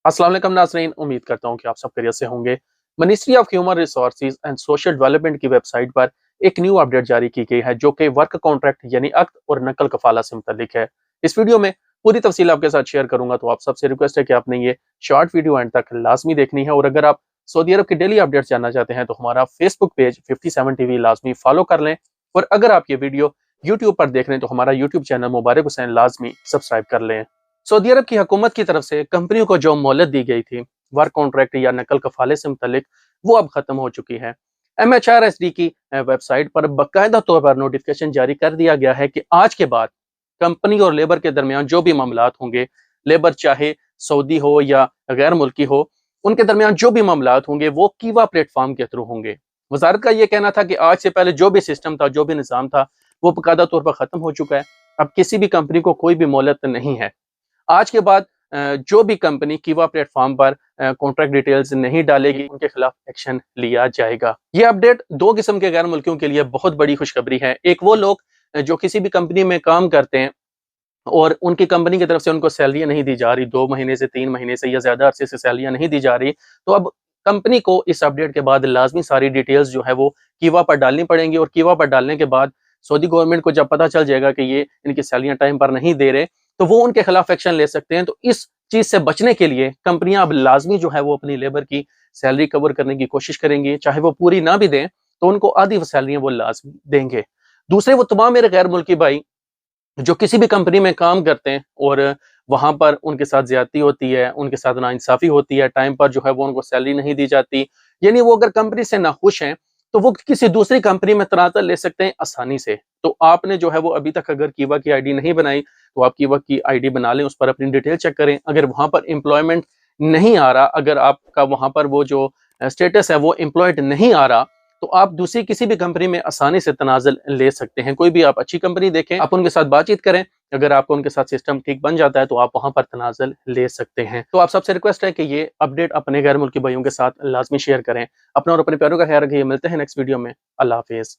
अस्सलाम वालेकुम नाज़रीन, उम्मीद करता हूँ कि आप सब खैरियत से होंगे। Ministry of human resources and social development की वेबसाइट पर एक न्यू अपडेट जारी की गई है जो कि वर्क कॉन्ट्रैक्ट यानी अक्द और नकल कफाला से मुतल्लिक है। इस वीडियो में पूरी तफसील आपके साथ शेयर करूंगा, तो आप सबसे रिक्वेस्ट है कि आपने ये शॉर्ट वीडियो एंड तक लाजमी देखनी है। और अगर आप सऊदी अरब की डेली अपडेट्स जानना चाहते हैं तो हमारा फेसबुक पेज 57 टीवी लाजमी फॉलो कर लें। और अगर आप ये वीडियो यूट्यूब पर देख रहे हैं तो हमारा यूट्यूब चैनल मुबारक हुसैन लाजमी सब्सक्राइब कर लें। सऊदी अरब की हुकूमत की तरफ से कंपनियों को जो मोहलत दी गई थी वर्क कॉन्ट्रैक्ट या नकल कफाले से मुतल्लिक, वो अब खत्म हो चुकी है। MHRSD की वेबसाइट पर बाकायदा तौर पर नोटिफिकेशन जारी कर दिया गया है कि आज के बाद कंपनी और लेबर के दरमियान जो भी मामलात होंगे, लेबर चाहे सऊदी हो या गैर मुल्की हो, उनके दरमियान जो भी मामलात होंगे वो कीवा प्लेटफॉर्म के थ्रू होंगे। वजारत का यह कहना था कि आज से पहले जो भी सिस्टम था, जो भी निज़ाम था, वो बाकायदा तौर पर खत्म हो चुका है। अब किसी भी कंपनी को कोई भी मोहलत नहीं है। आज के बाद जो भी कंपनी कीवा प्लेटफॉर्म पर कॉन्ट्रैक्ट डिटेल्स नहीं डालेगी, उनके खिलाफ एक्शन लिया जाएगा। ये अपडेट दो किस्म के गैर मुल्कियों के लिए बहुत बड़ी खुशखबरी है। एक वो लोग जो किसी भी कंपनी में काम करते हैं और उनकी कंपनी की तरफ से उनको सैलरियां नहीं दी जा रही, 2 महीने से 3 महीने से या ज्यादा अरसे से सैलरियां नहीं दी जा रही, तो अब कंपनी को इस अपडेट के बाद लाजमी सारी डिटेल्स जो है वो कीवा पर डालनी पड़ेंगी। और कीवा पर डालने के बाद सऊदी गवर्नमेंट को जब पता चल जाएगा कि ये इनकी सैलरियां टाइम पर नहीं दे रहे, तो वो उनके खिलाफ एक्शन ले सकते हैं। तो इस चीज से बचने के लिए कंपनियां अब लाजमी जो है वो अपनी लेबर की सैलरी कवर करने की कोशिश करेंगी, चाहे वो पूरी ना भी दें तो उनको आधी सैलरियां वो लाजमी देंगे। दूसरे वो तमाम मेरे गैर मुल्की भाई जो किसी भी कंपनी में काम करते हैं और वहां पर उनके साथ ज्यादती होती है, उनके साथ नाइंसाफी होती है, टाइम पर जो है वो उनको सैलरी नहीं दी जाती, यानी वो अगर कंपनी से नाखुश हैं तो वो किसी दूसरी कंपनी में तनातल ले सकते हैं आसानी से। तो आपने जो है वो अभी तक अगर कीवा की आईडी नहीं बनाई तो आप कीवा की आईडी बना लें, उस पर अपनी डिटेल चेक करें। अगर वहां पर एम्प्लॉयमेंट नहीं आ रहा, अगर आपका वहां पर वो जो स्टेटस है वो एम्प्लॉयड नहीं आ रहा, तो आप दूसरी किसी भी कंपनी में आसानी से तनाज़ुल ले सकते हैं। कोई भी आप अच्छी कंपनी देखें, आप उनके साथ बातचीत करें, अगर आपको उनके साथ सिस्टम ठीक बन जाता है तो आप वहां पर तनाज़ुल ले सकते हैं। तो आप सबसे रिक्वेस्ट है कि ये अपडेट अपने गैर मुल्की भाइयों के साथ लाजमी शेयर करें। अपना और अपने प्यारों का ख्याल रखिए। मिलते हैं नेक्स्ट वीडियो में। अल्लाह हाफिज।